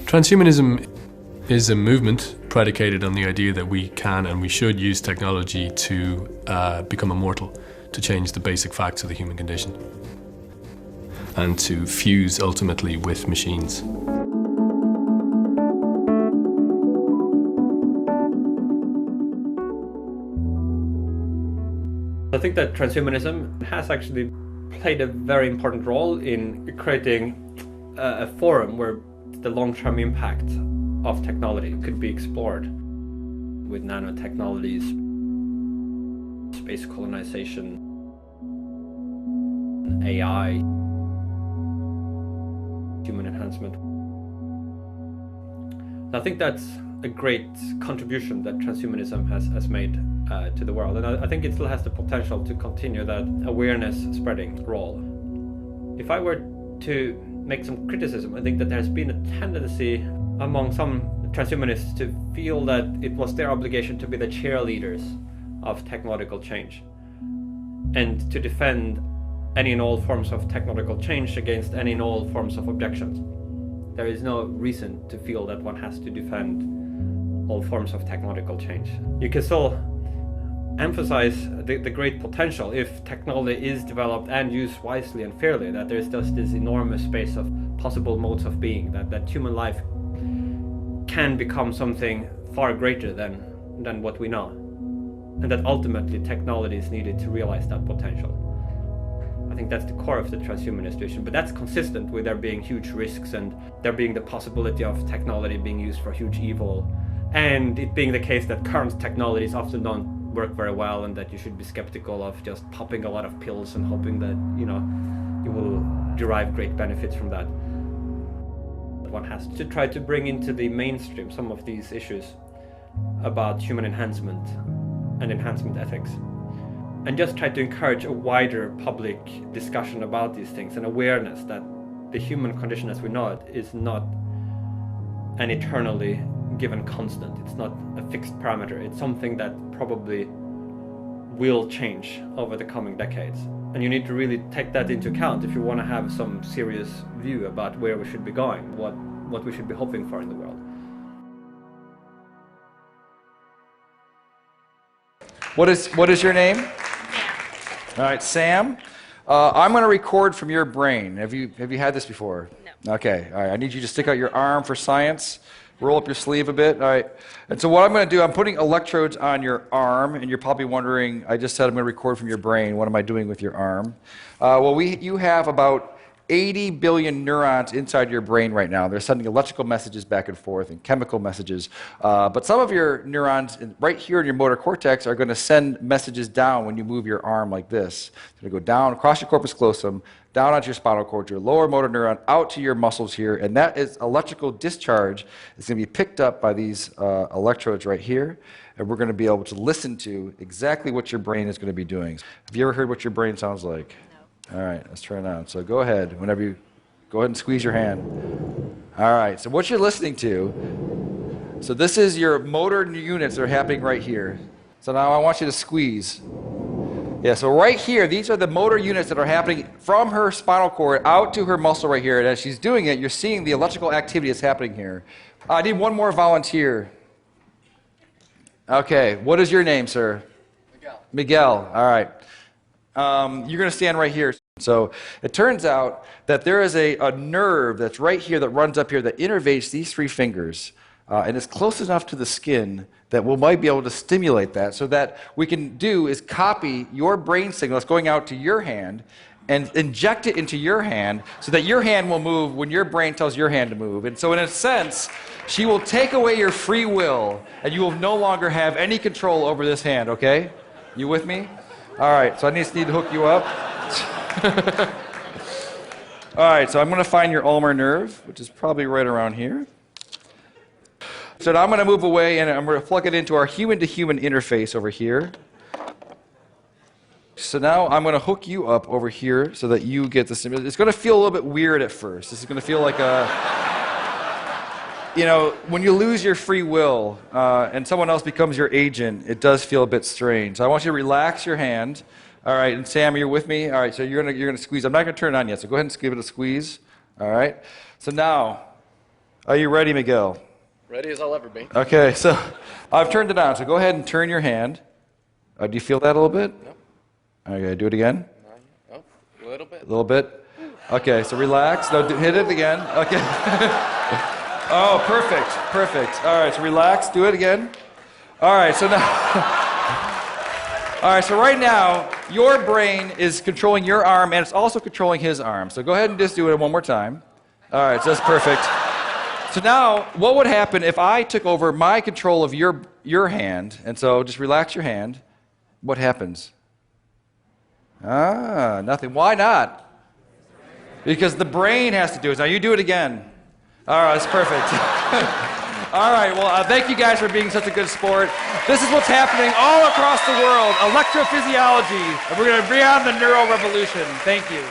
Transhumanism is a movement predicated on the idea that we can and we should use technology to become immortal, to change the basic facts of the human condition, and to fuse ultimately with machines. I think that transhumanism has actually played a very important role in creating a forum where the long-term impact of technology could be explored with nanotechnologies, space colonization, AI, human enhancement. I think that's a great contribution that transhumanism has made to the world, and I think it still has the potential to continue that awareness spreading role. If I were to make some criticism, I think that there's been a tendency among some transhumanists to feel that it was their obligation to be the cheerleaders of technological change and to defend any and all forms of technological change against any and all forms of objections. There is no reason to feel that one has to defend all forms of technological change. You can still emphasize the great potential if technology is developed and used wisely and fairly, that there's just this enormous space of possible modes of being, that human life can become something far greater than what we know, and that ultimately technology is needed to realize that potential. I think that's the core of the transhumanist vision, but that's consistent with there being huge risks and there being the possibility of technology being used for huge evil, and it being the case that current technologies often don't work very well, and that you should be skeptical of just popping a lot of pills and hoping that you will derive great benefits from that. One has to try to bring into the mainstream some of these issues about human enhancement and enhancement ethics, and just try to encourage a wider public discussion about these things and awareness that the human condition as we know it is not an eternally given constant. It's not a fixed parameter. It's something that probably will change over the coming decades. And you need to really take that into account if you want to have some serious view about where we should be going, what we should be hoping for in the world. What is your name? Sam. All right, Sam. I'm going to record from your brain. Have you had this before? No. Okay. All right. I need you to stick out your arm for science. Roll up your sleeve a bit. All right. And so what I'm going to do, I'm putting electrodes on your arm, and you're probably wondering, I just said I'm going to record from your brain. What am I doing with your arm? You have about 80 billion neurons inside your brain right now. They're sending electrical messages back and forth and chemical messages. But some of your neurons right here in your motor cortex are going to send messages down when you move your arm like this. It's going to go down across your corpus callosum, down onto your spinal cord, your lower motor neuron, out to your muscles here. And that is electrical discharge. It's going to be picked up by these electrodes right here. And we're going to be able to listen to exactly what your brain is going to be doing. Have you ever heard what your brain sounds like? All right, let's turn it on. So go ahead, go ahead and squeeze your hand. All right, so what you're listening to, so this is your motor units that are happening right here. So now I want you to squeeze. Yeah, so right here, these are the motor units that are happening from her spinal cord out to her muscle right here. And as she's doing it, you're seeing the electrical activity that's happening here. I need one more volunteer. Okay, what is your name, sir? Miguel. Miguel, all right. You're going to stand right here. So it turns out that there is a nerve that's right here that runs up here that innervates these three fingers. And it's close enough to the skin that we might be able to stimulate that. So that we can do is copy your brain signal that's going out to your hand and inject it into your hand so that your hand will move when your brain tells your hand to move. And so in a sense, she will take away your free will and you will no longer have any control over this hand, okay? You with me? All right, so I just need to hook you up. All right, so I'm going to find your ulnar nerve, which is probably right around here. So now I'm going to move away, and I'm going to plug it into our human-to-human interface over here. So now I'm going to hook you up over here so that you get the stimulus. It's going to feel a little bit weird at first. This is going to feel like when you lose your free will and someone else becomes your agent, it does feel a bit strange. So I want you to relax your hand. All right, and Sam, you're with me? All right, so you're gonna squeeze. I'm not gonna turn it on yet, so go ahead and give it a squeeze. All right. So now, Are you ready, Miguel? Ready as I'll ever be. Okay, so I've turned it on. So go ahead and turn your hand. Do you feel that a little bit? No. Okay, do it again. Oh, a little bit. A little bit. Okay, so relax. No, hit it again. Okay. Oh, perfect, perfect. All right, so relax. Do it again. All right, so now. All right, so right now, your brain is controlling your arm, and it's also controlling his arm. So go ahead and just do it one more time. All right, so that's perfect. So now, what would happen if I took over my control of your hand? And so just relax your hand. What happens? Nothing. Why not? Because the brain has to do it. Now you do it again. All right, that's perfect. All right, well, thank you guys for being such a good sport. This is what's happening all across the world, electrophysiology. And we're going to bring on the neural revolution. Thank you.